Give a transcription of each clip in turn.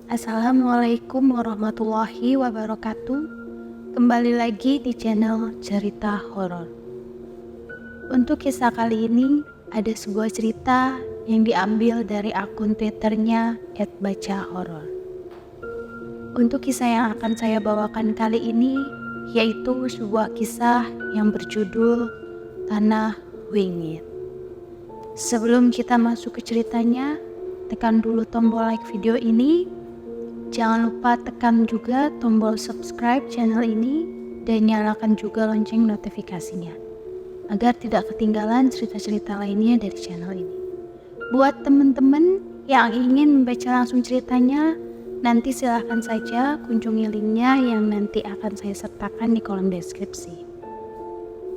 Assalamualaikum warahmatullahi wabarakatuh. Kembali lagi di channel Cerita Horor. Untuk kisah kali ini ada sebuah cerita yang diambil dari akun Twitternya @bacahoror. Untuk kisah yang akan saya bawakan kali ini yaitu sebuah kisah yang berjudul Tanah Wingit. Sebelum kita masuk ke ceritanya, tekan dulu tombol like video ini. Jangan lupa tekan juga tombol subscribe channel ini dan nyalakan juga lonceng notifikasinya agar tidak ketinggalan cerita-cerita lainnya dari channel ini. Buat teman-teman yang ingin membaca langsung ceritanya, nanti silahkan saja kunjungi linknya yang nanti akan saya sertakan di kolom deskripsi.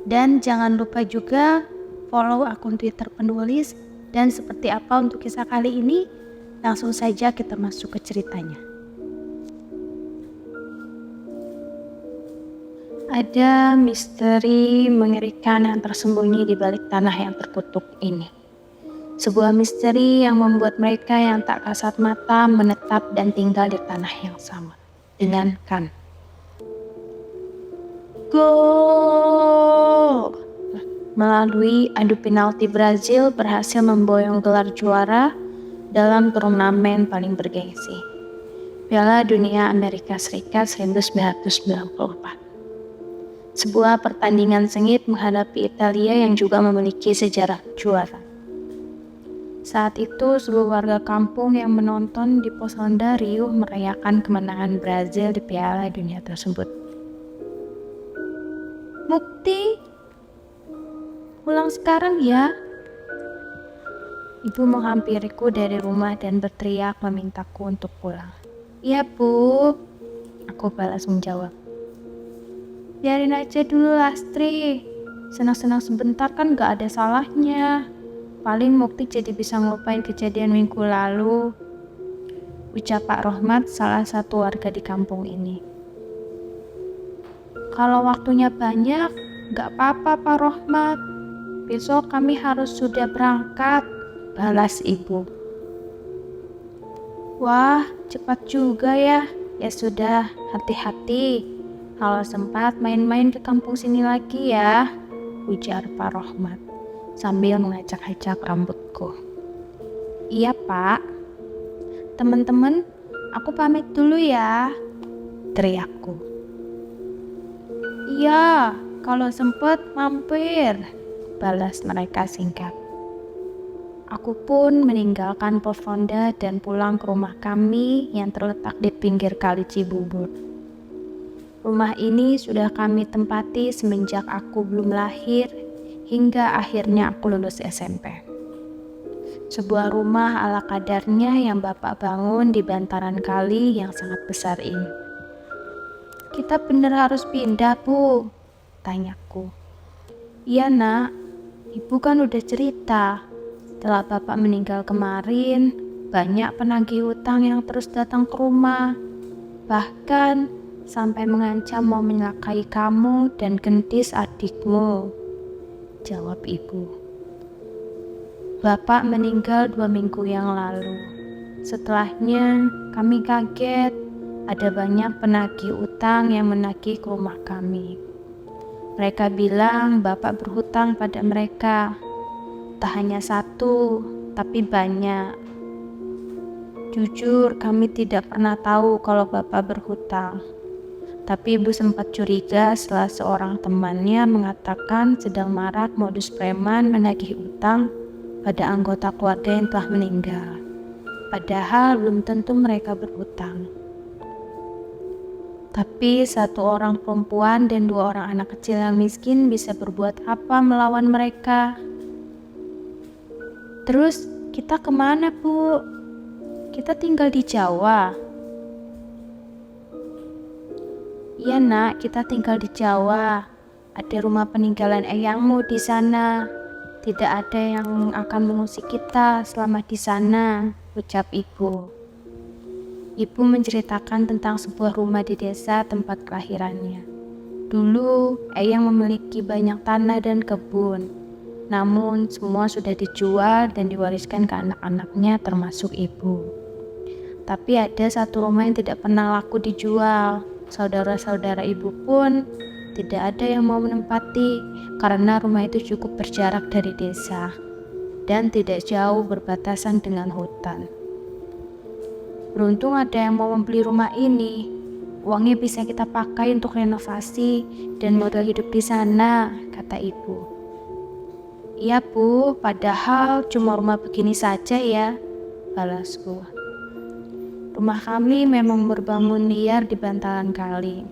Dan jangan lupa juga follow akun Twitter penulis. Dan seperti apa untuk kisah kali ini, langsung saja kita masuk ke ceritanya. Ada misteri mengerikan yang tersembunyi di balik tanah yang terkutuk ini. Sebuah misteri yang membuat mereka yang tak kasat mata menetap dan tinggal di tanah yang sama dengan Kan. Gol! Melalui adu penalti, Brazil berhasil memboyong gelar juara dalam turnamen paling bergengsi, Piala Dunia Amerika Serikat 1994. Sebuah pertandingan sengit menghadapi Italia yang juga memiliki sejarah juara. Saat itu seluruh warga kampung yang menonton di pos ronda riuh merayakan kemenangan Brazil di Piala Dunia tersebut. Mukti, pulang sekarang ya. Ibu menghampiriku dari rumah dan berteriak memintaku untuk pulang. Iya Bu, aku balas menjawab. Biarin aja dulu Lastri, senang-senang sebentar kan gak ada salahnya. Paling Mukti jadi bisa ngelupain kejadian minggu lalu, ucap Pak Rohmat, salah satu warga di kampung ini. Kalau waktunya banyak, gak apa-apa Pak Rohmat. Besok kami harus sudah berangkat, balas ibu. Wah, cepat juga ya. Ya sudah, hati-hati. Kalau sempat main-main ke kampung sini lagi ya, ujar Pak Rohmat sambil mengacak-acak rambutku. Iya Pak. Teman-teman, aku pamit dulu ya, teriakku. Iya, kalau sempat mampir, balas mereka singkat. Aku pun meninggalkan pos ronda dan pulang ke rumah kami yang terletak di pinggir Kali Cibubur. Rumah ini sudah kami tempati semenjak aku belum lahir hingga akhirnya aku lulus SMP. Sebuah rumah ala kadarnya yang Bapak bangun di bantaran kali yang sangat besar ini. Kita bener harus pindah Bu, tanyaku. Iya Nak, Ibu kan udah cerita. Setelah Bapak meninggal kemarin, banyak penagih utang yang terus datang ke rumah. Bahkan sampai mengancam mau menyelakai kamu dan Gendis adikmu, jawab ibu. Bapak meninggal 2 minggu yang lalu. Setelahnya kami kaget ada banyak penagih utang yang menagih ke rumah kami. Mereka bilang Bapak berhutang pada mereka. Tak hanya satu, tapi banyak. Jujur kami tidak pernah tahu kalau Bapak berhutang. Tapi ibu sempat curiga setelah seorang temannya mengatakan sedang marak modus preman menagih utang pada anggota keluarga yang telah meninggal. Padahal belum tentu mereka berhutang. Tapi 1 orang perempuan dan 2 orang anak kecil yang miskin bisa berbuat apa melawan mereka? Terus kita kemana Bu? Kita tinggal di Jawa. Iya Nak, kita tinggal di Jawa. Ada rumah peninggalan eyangmu di sana. Tidak ada yang akan mengusik kita selama di sana, ucap ibu. Ibu menceritakan tentang sebuah rumah di desa tempat kelahirannya. Dulu, eyang memiliki banyak tanah dan kebun. Namun semua sudah dijual dan diwariskan ke anak-anaknya termasuk ibu. Tapi ada satu rumah yang tidak pernah laku dijual. Saudara-saudara ibu pun tidak ada yang mau menempati karena rumah itu cukup berjarak dari desa dan tidak jauh berbatasan dengan hutan. Beruntung ada yang mau membeli rumah ini. Uangnya bisa kita pakai untuk renovasi dan modal hidup di sana, kata ibu. Iya Bu, padahal cuma rumah begini saja ya, balasku. Rumah kami memang berbangun liar di bantalan kali,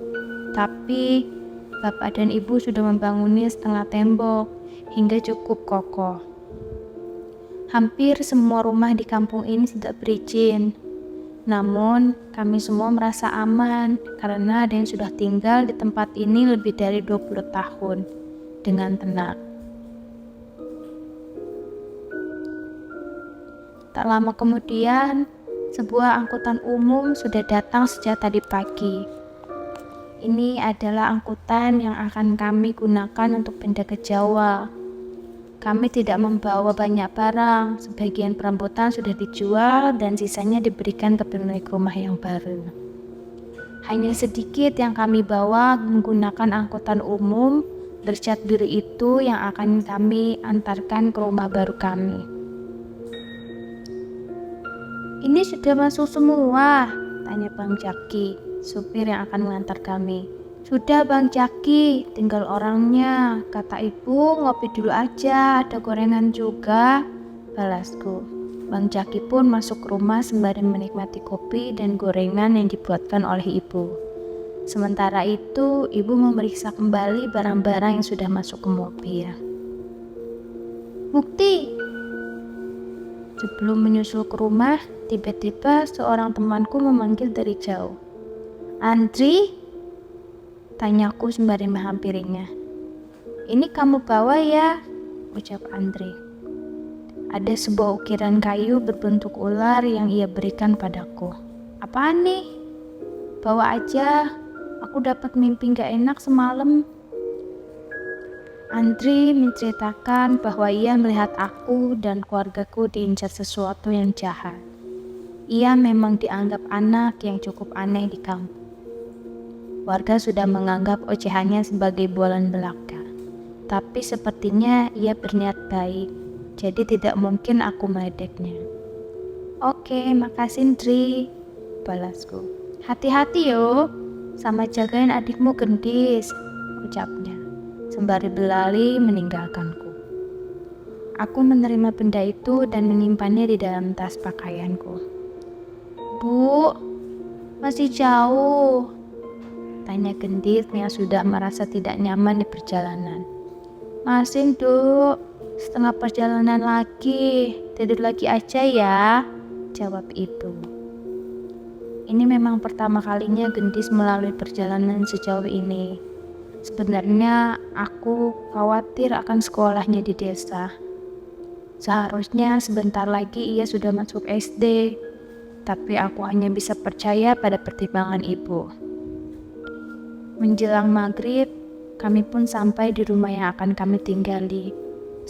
tapi bapak dan ibu sudah membangunnya setengah tembok hingga cukup kokoh. Hampir semua rumah di kampung ini tidak berizin, namun kami semua merasa aman karena ada yang sudah tinggal di tempat ini lebih dari 20 tahun dengan tenang. Tak lama kemudian, sebuah angkutan umum sudah datang sejak tadi pagi. Ini adalah angkutan yang akan kami gunakan untuk pindah ke Jawa. Kami tidak membawa banyak barang, sebagian perambutan sudah dijual dan sisanya diberikan ke pemilik rumah yang baru. Hanya sedikit yang kami bawa menggunakan angkutan umum bercat biru itu yang akan kami antarkan ke rumah baru kami. Ini sudah masuk semua, tanya Bang Jaki, supir yang akan mengantar kami. Sudah Bang Jaki, tinggal orangnya, kata ibu. Ngopi dulu aja, ada gorengan juga, balasku. Bang Jaki pun masuk ke rumah sembari menikmati kopi dan gorengan yang dibuatkan oleh ibu. Sementara itu, ibu memeriksa kembali barang-barang yang sudah masuk ke mobil. Mukti, sebelum menyusul ke rumah, tiba-tiba seorang temanku memanggil dari jauh. Andri? Tanyaku sembari menghampirinya. Ini kamu bawa ya? Ucap Andri. Ada sebuah ukiran kayu berbentuk ular yang ia berikan padaku. Apaan nih? Bawa aja, aku dapat mimpi gak enak semalam. Andri menceritakan bahwa ia melihat aku dan keluargaku diincar sesuatu yang jahat. Ia memang dianggap anak yang cukup aneh di kampung. Warga sudah menganggap ocehannya sebagai bualan belaka. Tapi sepertinya ia berniat baik, jadi tidak mungkin aku meledeknya. Oke, makasih Andri, balasku. Hati-hati yo, sama jagain adikmu Gendis, ucapnya sembari berlari meninggalkanku. Aku menerima benda itu dan menyimpannya di dalam tas pakaianku. Bu, masih jauh? Tanya Gendis yang sudah merasa tidak nyaman di perjalanan. Masih Duk, setengah perjalanan lagi, tidur lagi aja ya, jawab ibu. Ini memang pertama kalinya Gendis melalui perjalanan sejauh ini. Sebenarnya aku khawatir akan sekolahnya di desa. Seharusnya sebentar lagi ia sudah masuk SD, tapi aku hanya bisa percaya pada pertimbangan ibu. Menjelang maghrib, kami pun sampai di rumah yang akan kami tinggali.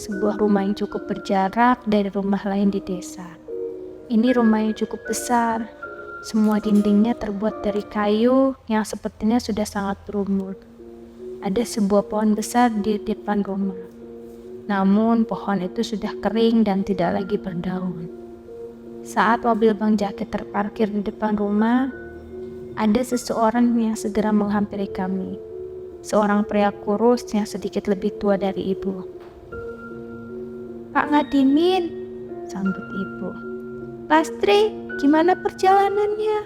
Sebuah rumah yang cukup berjarak dari rumah lain di desa. Ini rumah yang cukup besar. Semua dindingnya terbuat dari kayu yang sepertinya sudah sangat berumur. Ada sebuah pohon besar di depan rumah. Namun pohon itu sudah kering dan tidak lagi berdaun. Saat mobil Bang Jaki terparkir di depan rumah, ada seseorang yang segera menghampiri kami. Seorang pria kurus yang sedikit lebih tua dari ibu. Pak Ngadimin, sambut ibu. Lastri, gimana perjalanannya?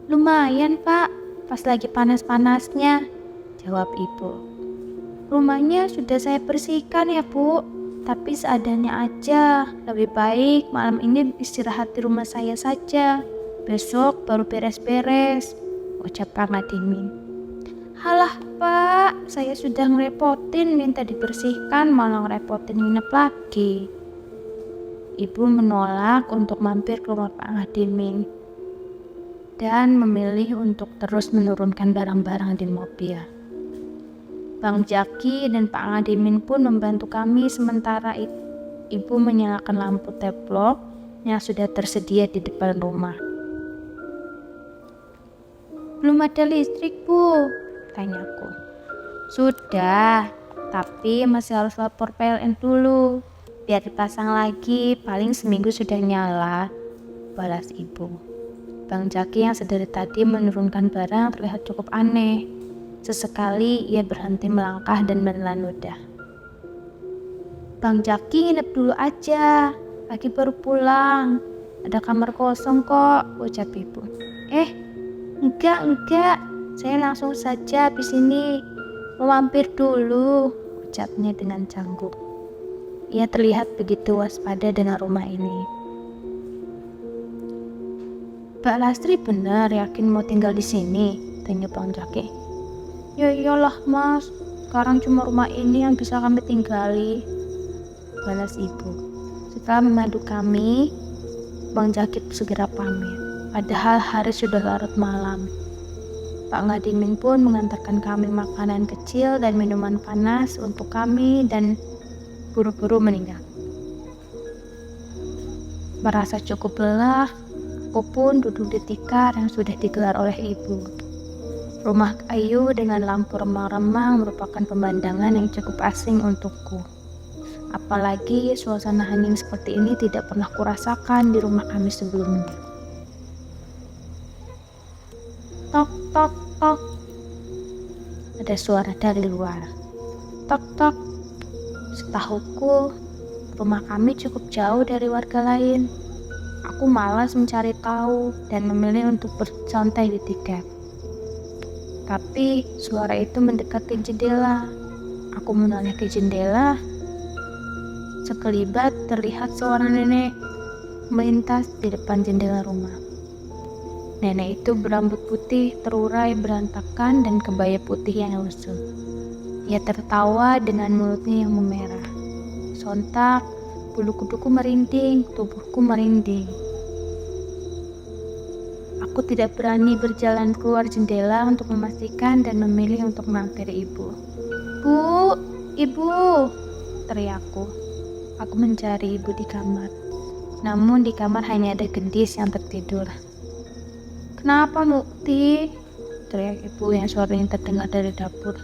Lumayan Pak, pas lagi panas-panasnya, jawab ibu. Rumahnya sudah saya bersihkan ya Bu, tapi seadanya aja. Lebih baik malam ini istirahat di rumah saya saja. Besok baru beres-beres, ucap Pak Ngadimin. Halah Pak, saya sudah ngerepotin minta dibersihkan malah ngerepotin nginep lagi. Ibu menolak untuk mampir ke rumah Pak Ngadimin dan memilih untuk terus menurunkan barang-barang di mobil. Bang Jaki dan Pak Ngadimin pun membantu kami sementara ibu menyalakan lampu teplok yang sudah tersedia di depan rumah. "Belum ada listrik, Bu," tanyaku. "Sudah, tapi masih harus lapor PLN dulu. Biar dipasang lagi, paling seminggu sudah nyala," balas ibu. Bang Jaki yang sedari tadi menurunkan barang terlihat cukup aneh. Sesekali ia berhenti melangkah dan menelan ludah. "Bang Jaki nginep dulu aja, pagi baru pulang. Ada kamar kosong kok," ucap ibu. Enggak, saya langsung saja habis ini. Mau mampir dulu," ucapnya dengan canggung. Ia terlihat begitu waspada dengan rumah ini. "Mbak Lastri benar yakin mau tinggal di sini?" tanya Bang Jaki. "Ya iyalah Mas, sekarang cuma rumah ini yang bisa kami tinggali," balas ibu. Setelah memandu kami, Bang Jaki segera pamit. Padahal hari sudah larut malam. Pak Ngadimin pun mengantarkan kami makanan kecil dan minuman panas untuk kami dan buru-buru meninggal. Merasa cukup lelah, aku pun duduk di tikar yang sudah digelar oleh ibu. Rumah kayu dengan lampu remang-remang merupakan pemandangan yang cukup asing untukku. Apalagi suasana hening seperti ini tidak pernah kurasakan di rumah kami sebelumnya. Tok, tok, tok. Ada suara dari luar. Tok, tok. Setahuku, rumah kami cukup jauh dari warga lain. Aku malas mencari tahu dan memilih untuk bersantai di tikar. Tapi suara itu mendekat ke jendela. Aku menoleh ke jendela. Sekelibat terlihat seorang nenek melintas di depan jendela rumah. Nenek itu berambut putih terurai berantakan dan kebaya putih yang lusuh. Ia tertawa dengan mulutnya yang memerah. Sontak, bulu kuduku merinding, tubuhku merinding. Aku tidak berani berjalan keluar jendela untuk memastikan dan memilih untuk menghampiri ibu. "Bu, ibu!" teriakku. Aku mencari ibu di kamar. Namun di kamar hanya ada gendis yang tertidur. "Kenapa, Mukti?" teriak ibu yang suaranya terdengar dari dapur.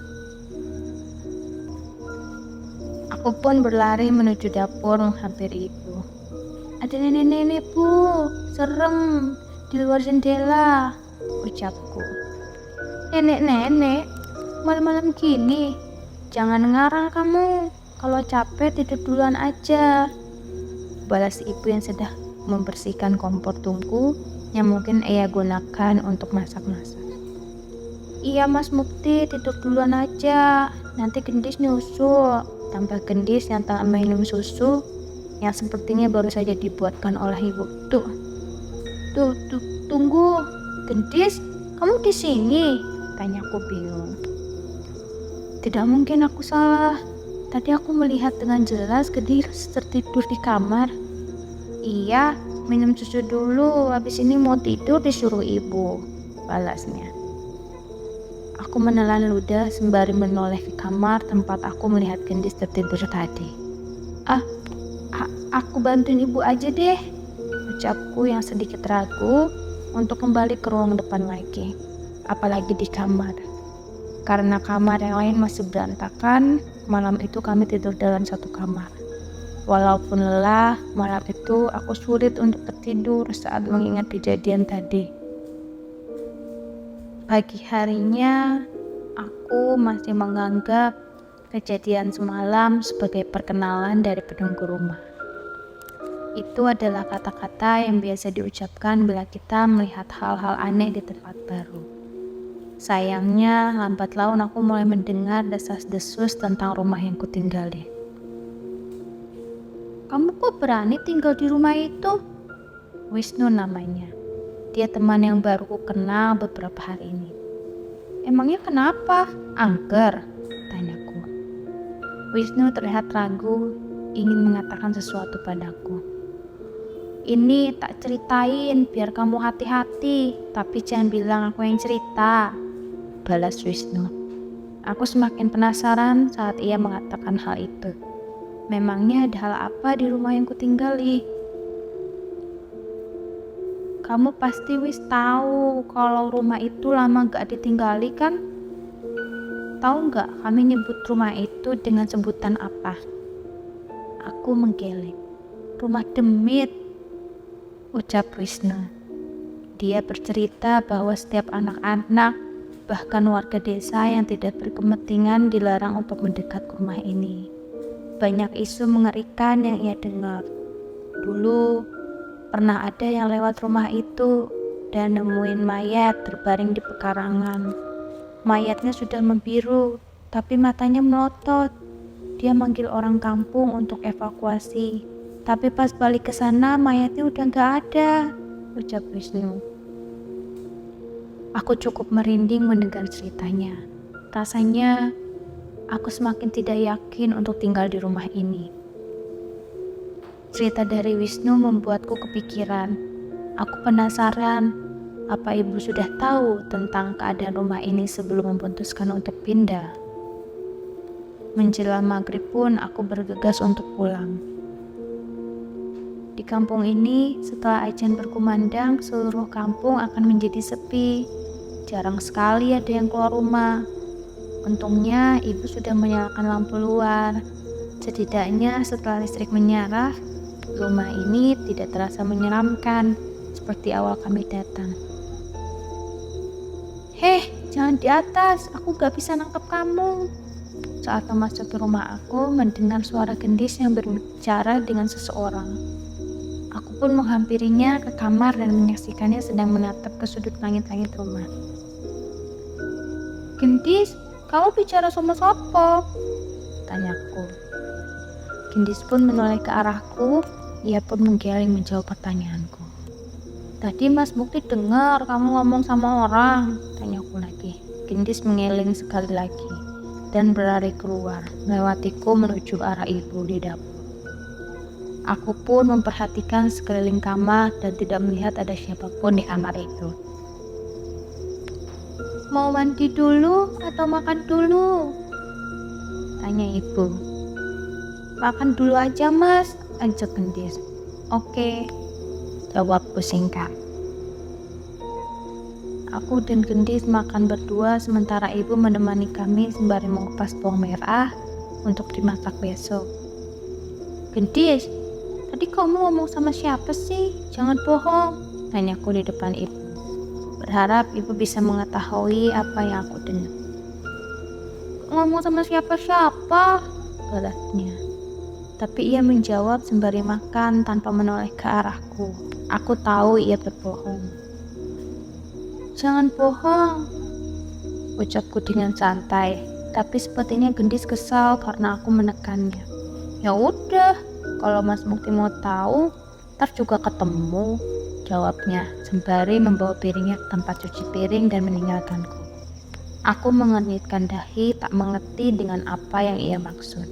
Aku pun berlari menuju dapur menghampiri ibu. "Ada nenek-nenek, Bu. Serem. Di luar jendela," ucapku. "Nenek-nenek? Malam-malam gini? Jangan ngarang kamu. Kalau capek tidur duluan aja," balas ibu yang sedang membersihkan kompor tungku yang mungkin ia gunakan untuk masak-masak. "Iya Mas Mukti, tidur duluan aja. Nanti gendis nyusul," tambah gendis yang tak minum susu yang sepertinya baru saja dibuatkan oleh ibu. Tuh, tunggu. "Gendis, kamu di sini?" tanyaku bingung. Tidak mungkin aku salah. Tadi aku melihat dengan jelas Gendis tertidur di kamar. "Iya, minum susu dulu, habis ini mau tidur disuruh ibu," balasnya. Aku menelan ludah sembari menoleh ke kamar tempat aku melihat Gendis tertidur tadi. Aku bantuin ibu aja deh," ucapku yang sedikit ragu untuk kembali ke ruang depan lagi, apalagi di kamar. Karena kamar yang lain masih berantakan, malam itu kami tidur dalam satu kamar. Walaupun lelah, malam itu aku sulit untuk tertidur saat mengingat kejadian tadi. Pagi harinya, aku masih menganggap kejadian semalam sebagai perkenalan dari penunggu rumah. Itu adalah kata-kata yang biasa diucapkan bila kita melihat hal-hal aneh di tempat baru. Sayangnya, lambat laun aku mulai mendengar desas-desus tentang rumah yang kutinggali. "Kamu kok berani tinggal di rumah itu?" Wisnu namanya. Dia teman yang baru ku kenal beberapa hari ini. "Emangnya kenapa? Angker?" tanyaku. Wisnu terlihat ragu, ingin mengatakan sesuatu padaku. "Ini tak ceritain biar kamu hati-hati, tapi jangan bilang aku yang cerita," balas Wisnu. Aku semakin penasaran saat ia mengatakan hal itu. Memangnya ada hal apa di rumah yang kutinggali? Kamu pasti wis tahu kalau rumah itu lama gak ditinggali kan? Tahu gak kami nyebut rumah itu dengan sebutan apa? Aku menggeleng. Rumah demit, ucap Wisnu. Dia bercerita bahwa setiap anak-anak, bahkan warga desa yang tidak berkepentingan dilarang untuk mendekat ke rumah ini. Banyak isu mengerikan yang ia dengar. Dulu, pernah ada yang lewat rumah itu dan nemuin mayat terbaring di pekarangan. Mayatnya sudah membiru, tapi matanya melotot. Dia manggil orang kampung untuk evakuasi. Tapi pas balik ke sana, mayatnya udah gak ada, ucap Wisnu. Aku cukup merinding mendengar ceritanya. Rasanya aku semakin tidak yakin untuk tinggal di rumah ini. Cerita dari Wisnu membuatku kepikiran. Aku penasaran, apa ibu sudah tahu tentang keadaan rumah ini sebelum memutuskan untuk pindah? Menjelang maghrib pun aku bergegas untuk pulang. Di kampung ini, setelah ajan berkumandang, seluruh kampung akan menjadi sepi. Jarang sekali ada yang keluar rumah. Untungnya ibu sudah menyalakan lampu luar. Setidaknya setelah listrik menyala, rumah ini tidak terasa menyeramkan seperti awal kami datang. Heh, jangan di atas, aku gak bisa nangkap kamu. Saat memasuki rumah aku mendengar suara gendis yang berbicara dengan seseorang. Aku pun menghampirinya ke kamar dan menyaksikannya sedang menatap ke sudut langit-langit rumah. Gendis, kamu bicara sama siapa? Tanyaku. Gendis pun menoleh ke arahku, ia pun menggeleng menjawab pertanyaanku. Tadi Mas Mukti dengar kamu ngomong sama orang, tanyaku lagi. Gendis mengeleng sekali lagi dan berlari keluar, melewatiku menuju arah ibu di dapur. Aku pun memperhatikan sekeliling kamar dan tidak melihat ada siapapun di kamar itu. Mau mandi dulu atau makan dulu? Tanya ibu. Makan dulu aja mas, ajak Gendis. Oke, jawabku singkat. Aku dan Gendis makan berdua sementara ibu menemani kami sembari mengupas bawang merah untuk dimasak besok. Gendis, tadi kamu ngomong sama siapa sih? Jangan bohong, tanyaku di depan ibu. Berharap ibu bisa mengetahui apa yang aku dengar. Ngomong sama siapa-siapa? Balasnya. Tapi ia menjawab sembari makan tanpa menoleh ke arahku. Aku tahu ia berbohong. Jangan bohong, ucapku dengan santai. Tapi sepertinya Gendis kesal karena aku menekannya. Ya udah, kalau Mas Mukti mau tahu, ntar juga ketemu, jawabnya sembari membawa piringnya ke tempat cuci piring dan meninggalkanku. Aku mengernyitkan dahi tak mengerti dengan apa yang ia maksud.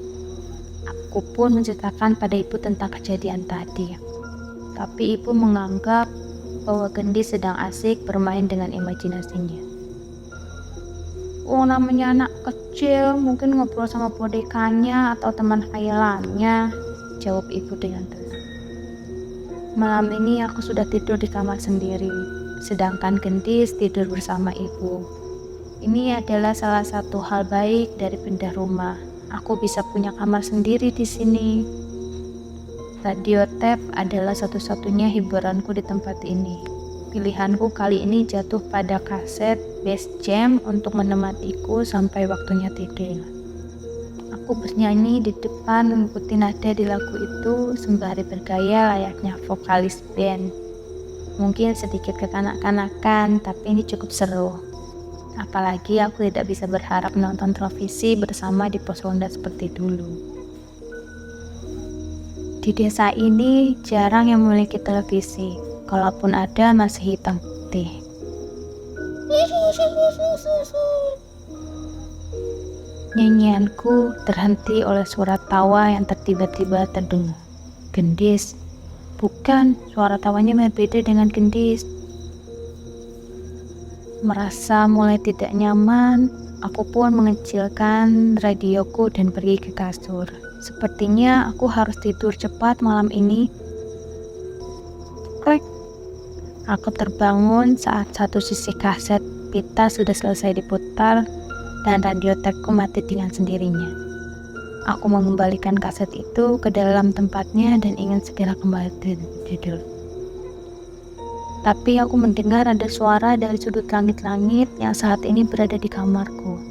Aku pun menceritakan pada ibu tentang kejadian tadi. Tapi ibu menganggap bahwa Gendis sedang asik bermain dengan imajinasinya. Oh, namanya anak kecil, mungkin ngobrol sama bonekanya atau teman khayalannya, jawab ibu dengan tenang. Malam ini aku sudah tidur di kamar sendiri, sedangkan Gendis tidur bersama ibu. Ini adalah salah satu hal baik dari pindah rumah. Aku bisa punya kamar sendiri di sini. Radio tape adalah satu-satunya hiburanku di tempat ini. Pilihanku kali ini jatuh pada kaset Bass Jam untuk menemaniku sampai waktunya tidur. Aku bernyanyi di depan mengikuti nada di lagu itu sembari bergaya layaknya vokalis band. Mungkin sedikit kekanak-kanakan, tapi ini cukup seru. Apalagi aku tidak bisa berharap menonton televisi bersama di pos ronda seperti dulu. Di desa ini jarang yang memiliki televisi, kalaupun ada masih hitam putih. Nyanyianku terhenti oleh suara tawa yang tiba-tiba terdengar. Gendis, bukan, suara tawanya berbeda dengan Gendis. Merasa mulai tidak nyaman, Aku pun mengecilkan radioku dan pergi ke kasur. Sepertinya aku harus tidur cepat malam ini. Krek. Aku terbangun saat satu sisi kaset pita sudah selesai diputar dan radio tapku mati dengan sendirinya. Aku mengembalikan kaset itu ke dalam tempatnya dan ingin segera kembali tidur. Tapi aku mendengar ada suara dari sudut langit-langit yang saat ini berada di kamarku.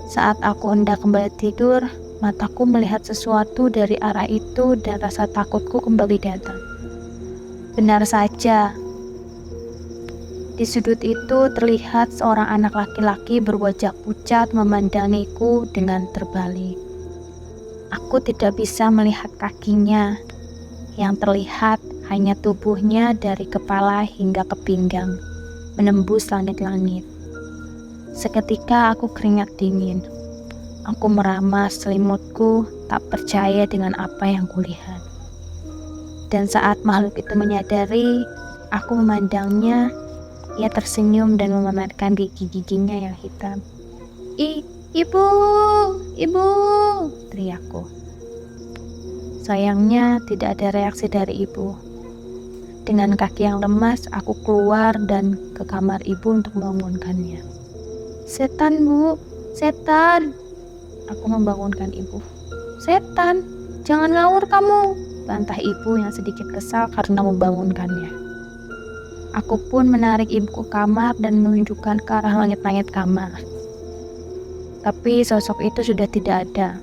Saat aku hendak kembali tidur, mataku melihat sesuatu dari arah itu dan rasa takutku kembali datang. Benar saja. Di sudut itu terlihat seorang anak laki-laki berwajah pucat memandangiku dengan terbalik. Aku tidak bisa melihat kakinya. Yang terlihat hanya tubuhnya dari kepala hingga ke pinggang, menembus langit-langit. Seketika aku keringat dingin. Aku meramas selimutku, tak percaya dengan apa yang kulihat. Dan saat makhluk itu menyadari, aku memandangnya. Ia tersenyum dan memamerkan gigi-giginya yang hitam. Ibu, ibu, teriakku. Sayangnya tidak ada reaksi dari ibu. Dengan kaki yang lemas, aku keluar dan ke kamar ibu untuk membangunkannya. Setan, Bu, setan. Aku membangunkan ibu. Setan, jangan ngawur kamu, bantah ibu yang sedikit kesal karena membangunkannya. Aku pun menarik ibu ke kamar dan menunjukkan ke arah langit-langit kamar. Tapi sosok itu sudah tidak ada.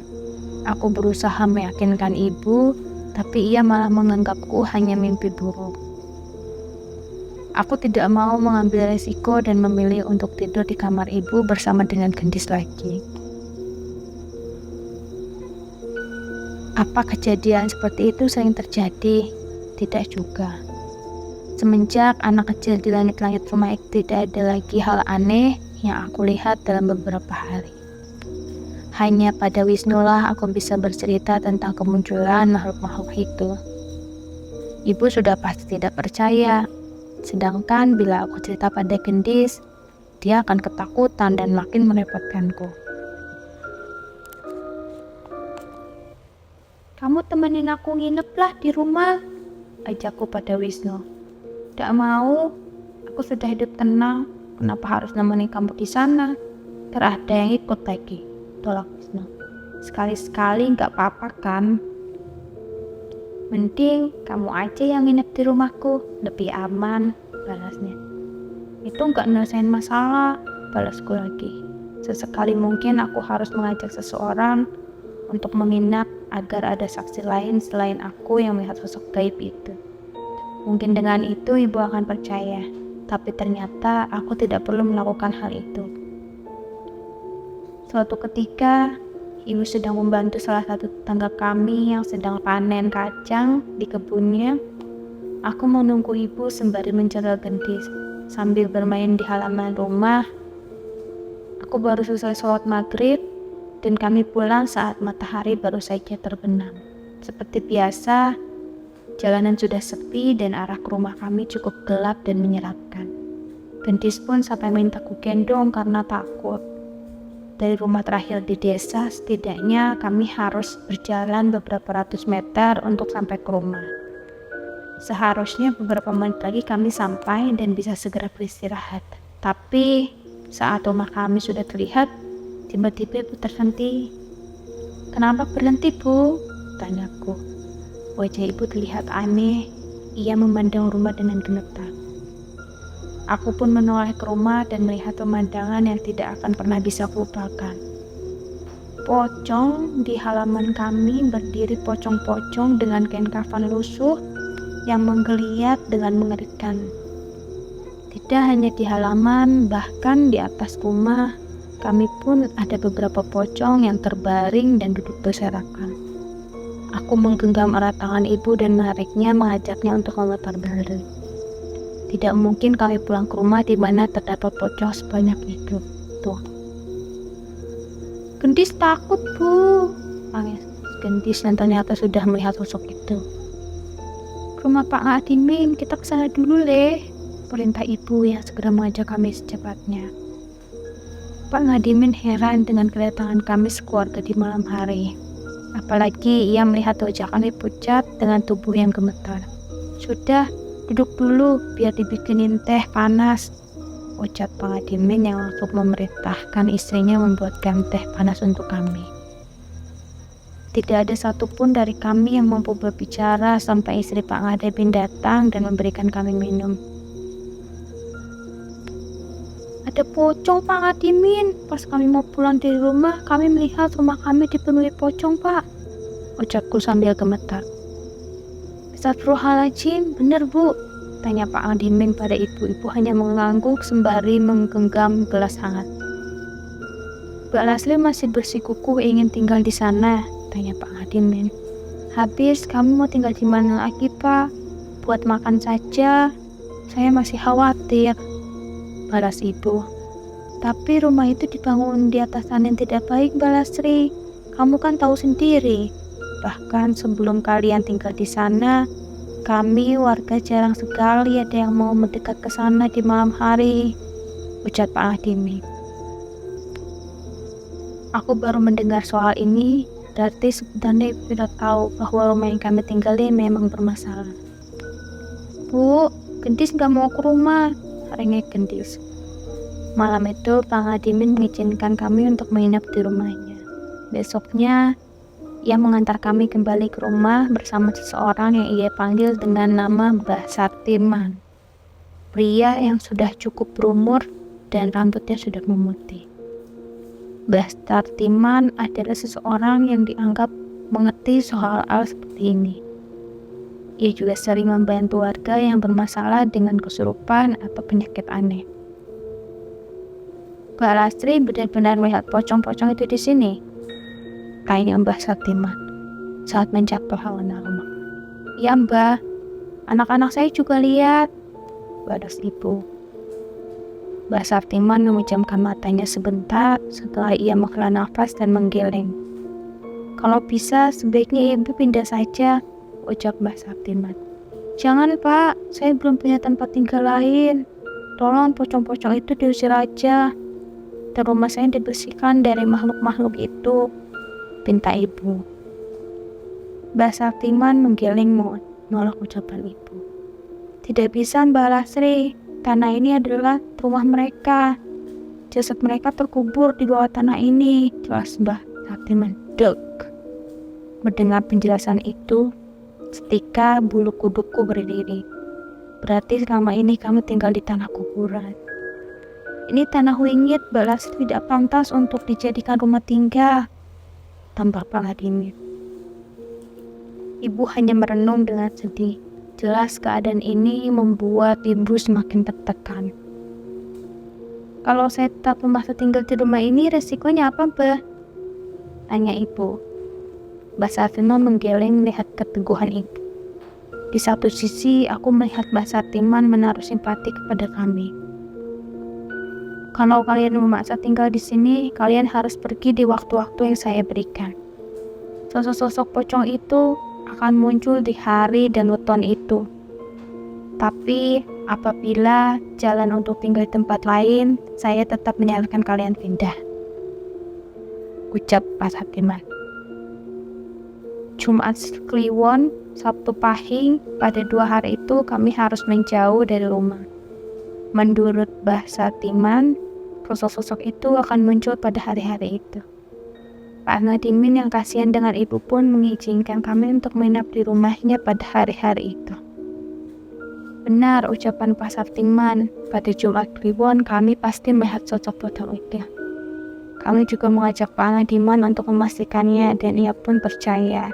Aku berusaha meyakinkan ibu, tapi ia malah menganggapku hanya mimpi buruk. Aku tidak mau mengambil resiko dan memilih untuk tidur di kamar ibu bersama dengan gendis lagi. Apa kejadian seperti itu sering terjadi? Tidak juga. Semenjak anak kecil di langit-langit rumah itu tidak ada lagi hal aneh yang aku lihat dalam beberapa hari. Hanya pada Wisnulah aku bisa bercerita tentang kemunculan makhluk-makhluk itu. Ibu sudah pasti tidak percaya, sedangkan bila aku cerita pada gendis, dia akan ketakutan dan makin merepotkanku. Kamu temenin aku ngineplah di rumah, ajakku pada Wisnu. Tidak mau, aku sudah hidup tenang. Kenapa harus nemenin kamu di sana? Ada yang ikut lagi, tolak Wisnu. Sekali-sekali nggak apa-apa kan? Mending kamu aja yang nginep di rumahku, lebih aman, balasnya. Itu nggak nyelesain masalah, balasku lagi. Sesekali mungkin aku harus mengajak seseorang untuk menginap agar ada saksi lain selain aku yang melihat sosok gaib itu. Mungkin dengan itu ibu akan percaya, tapi ternyata aku tidak perlu melakukan hal itu. Suatu ketika, ibu sedang membantu salah satu tetangga kami yang sedang panen kacang di kebunnya. Aku menunggu ibu sembari menjaga gendis, sambil bermain di halaman rumah. Aku baru selesai sholat maghrib, dan kami pulang saat matahari baru saja terbenam. Seperti biasa, jalanan sudah sepi dan arah ke rumah kami cukup gelap dan menyeramkan. Gendis pun sampai minta ku gendong karena takut. Dari rumah terakhir di desa, setidaknya kami harus berjalan beberapa ratus meter untuk sampai ke rumah. Seharusnya beberapa menit lagi kami sampai dan bisa segera beristirahat. Tapi saat rumah kami sudah terlihat, tiba-tiba ibu terhenti. Kenapa berhenti, Bu? Tanyaku. Wajah ibu terlihat aneh. Ia memandang rumah dengan gemetar. Aku pun menoleh ke rumah dan melihat pemandangan yang tidak akan pernah bisa kulupakan. Pocong di halaman kami berdiri pocong-pocong dengan kain kafan lusuh yang menggeliat dengan mengerikan. Tidak hanya di halaman, bahkan di atas rumah kami pun ada beberapa pocong yang terbaring dan duduk berserakan. Aku menggenggam erat tangan ibu dan menariknya, mengajaknya untuk memutar balik. Tidak mungkin kami pulang ke rumah di mana terdapat pocong sebanyak itu. Tuh. Gendis takut, Bu. Nangis Gendis dan ternyata sudah melihat sosok itu. Ke rumah Pak Adimin, kita kesana dulu, Leh. Perintah ibu yang segera mengajak kami secepatnya. Pak Ngadimin heran dengan kedatangan kami sekeluarga di malam hari. Apalagi ia melihat wajah kami pucat dengan tubuh yang gemetar. "Sudah, duduk dulu biar dibikinin teh panas," ucap Pak Ngadimin yang langsung memerintahkan istrinya membuatkan teh panas untuk kami. Tidak ada satupun dari kami yang mampu berbicara sampai istri Pak Ngadimin datang dan memberikan kami minum. "Ada pocong, Pak Ngadimin. Pas kami mau pulang dari rumah, kami melihat rumah kami dipenuhi pocong, Pak," ucapku sambil gemetar. "Astagfirullahaladzim, bener Bu?" tanya Pak Ngadimin pada ibu-ibu hanya mengangguk sembari menggenggam gelas hangat. "Mbak Lasli masih bersikukuh ingin tinggal di sana?" tanya Pak Ngadimin. "Habis kamu mau tinggal di mana lagi, Pak? Buat makan saja. Saya masih khawatir," balas ibu. "Tapi rumah itu dibangun di atas tanah yang tidak baik, Mbak Lasri. Kamu kan tahu sendiri. Bahkan sebelum kalian tinggal di sana, kami warga jarang sekali ada yang mau mendekat ke sana di malam hari," ucap Pak Ngadimin. Aku baru mendengar soal ini, berarti sebenarnya ibu tidak tahu bahwa rumah yang kami tinggali memang bermasalah. "Bu, Gendis nggak mau ke rumah," rengek Gendis. Malam itu Pak Ngadimin mengizinkan kami untuk menginap di rumahnya. Besoknya, ia mengantar kami kembali ke rumah bersama seseorang yang ia panggil dengan nama Mbah Sartiman. Pria yang sudah cukup berumur dan rambutnya sudah memutih. Mbah Sartiman adalah seseorang yang dianggap mengerti soal-hal seperti ini. Ia juga sering membantu warga yang bermasalah dengan kesurupan atau penyakit aneh. "Mbak Lasri benar-benar melihat pocong-pocong itu di sini?" tanya Mbah Sartiman saat mencapai halaman rumah. "Ya Mbah, anak-anak saya juga lihat," balas ibu. Mbah Sartiman memejamkan matanya sebentar setelah ia menghela nafas dan menggeleng. "Kalau bisa sebaiknya ibu pindah saja," ucap Mbah Sartiman. "Jangan Pak, saya belum punya tempat tinggal lain. Tolong pocong-pocong itu diusir aja. Dan rumah saya dibersihkan dari makhluk-makhluk itu," pinta ibu. Mbah Sartiman menggeleng menolak ucapan ibu. "Tidak bisa Mbak Lasri, tanah ini adalah rumah mereka. Jasad mereka terkubur di bawah tanah ini," jelas Mbah Sartiman. Dek. Mendengar penjelasan itu, seketika bulu kudukku berdiri. Berarti selama ini kami tinggal di tanah kuburan. "Ini tanah wingit, Mbak Lasri tidak pantas untuk dijadikan rumah tinggal," tambah Pak Ngadimin. Ibu hanya merenung dengan sedih. Jelas keadaan ini membuat ibu semakin tertekan. "Kalau saya tetap memaksa tinggal di rumah ini, resikonya apa, Mbak?" tanya ibu. Mbak Sartiman menggeleng melihat keteguhan ibu. Di satu sisi, aku melihat Mbak Sartiman menaruh simpati kepada kami. "Kalau kalian memaksa tinggal di sini, kalian harus pergi di waktu-waktu yang saya berikan. Sosok-sosok pocong itu akan muncul di hari dan weton itu. Tapi apabila jalan untuk tinggal di tempat lain, saya tetap menyarankan kalian pindah," ucap Pak Sartiman. Jumat Kliwon, Sabtu Pahing, pada 2 hari itu kami harus menjauh dari rumah. Menurut Mbah Sartiman, sosok-sosok itu akan muncul pada hari-hari itu. Pak Ngadimin yang kasihan dengan ibu pun mengizinkan kami untuk menginap di rumahnya pada hari-hari itu. Benar ucapan Pak Sartiman, pada Jumat Kliwon kami pasti melihat sosok pocong itu. Kami juga mengajak Pak Ngadiman untuk memastikannya dan ia pun percaya.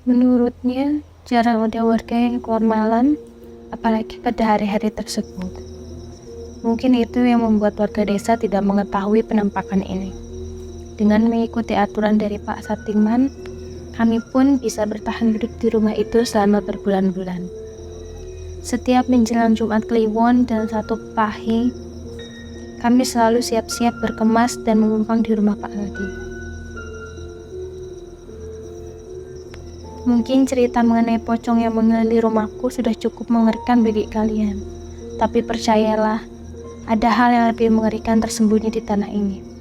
Menurutnya, jarang ada warga yang keluar malam, apalagi pada hari-hari tersebut. Mungkin itu yang membuat warga desa tidak mengetahui penampakan ini. Dengan mengikuti aturan dari Pak Sartiman, kami pun bisa bertahan hidup di rumah itu selama berbulan-bulan. Setiap menjelang Jumat Kliwon dan 1 Pahing, kami selalu siap-siap berkemas dan menumpang di rumah Pak Ngadi. Mungkin cerita mengenai pocong yang mengelilingi rumahku sudah cukup mengerikan bagi kalian. Tapi percayalah, ada hal yang lebih mengerikan tersembunyi di tanah ini.